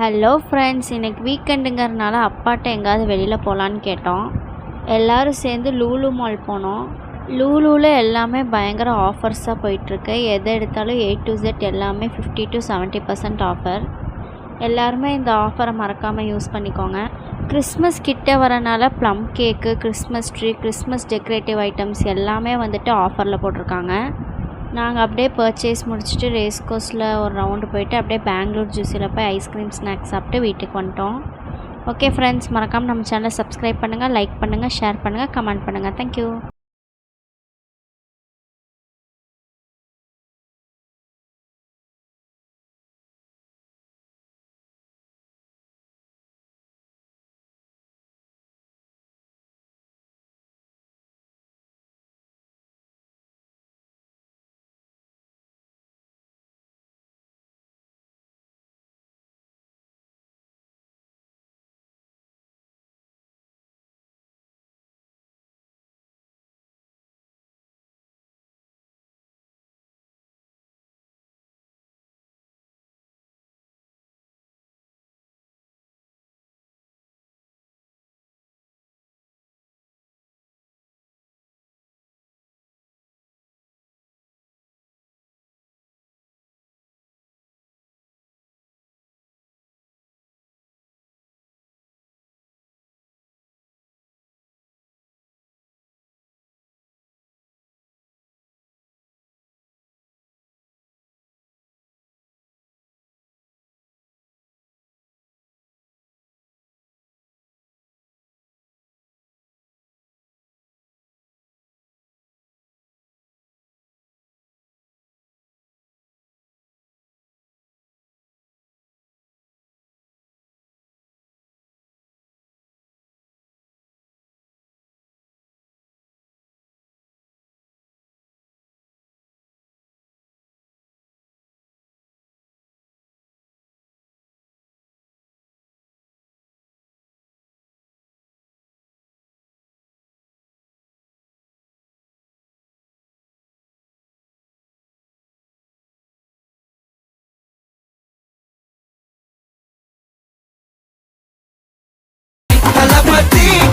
Hello friends, இன்றைக்கி வீக்கெண்டுங்கிறதுனால அப்பாட்ட எங்கேயாவது வெளியில் போகலான்னு கேட்டோம். எல்லோரும் சேர்ந்து லூலு மால் போனோம். லூலுவில் எல்லாமே பயங்கர ஆஃபர்ஸாக போயிட்டுருக்கு. எதை எடுத்தாலும் A to Z எல்லாமே 50 to 70% ஆஃபர். எல்லாருமே இந்த ஆஃபரை மறக்காமல் யூஸ் பண்ணிக்கோங்க. கிறிஸ்மஸ் கிட்ட வரனால plum cake, Christmas tree, Christmas decorative items எல்லாமே வந்துட்டு ஆஃபரில் போட்டிருக்காங்க. நாங்கள் அப்படியே பர்ச்சேஸ் முடிச்சுட்டு ரேஸ் கோர்ஸில் ஒரு ரவுண்டு போயிட்டு அப்படியே பெங்களூர் ஜூஸில் போய் ஐஸ்கிரீம் ஸ்நாக்ஸ் சாப்பிட்டு வீட்டுக்கு வந்துட்டோம். ஓகே ஃப்ரெண்ட்ஸ், மறக்காமல் நம்ம சேனலை சப்ஸ்கிரைப் பண்ணுங்கள், லைக் பண்ணுங்கள், ஷேர் பண்ணுங்கள், கமெண்ட் பண்ணுங்கள். தேங்க்யூ.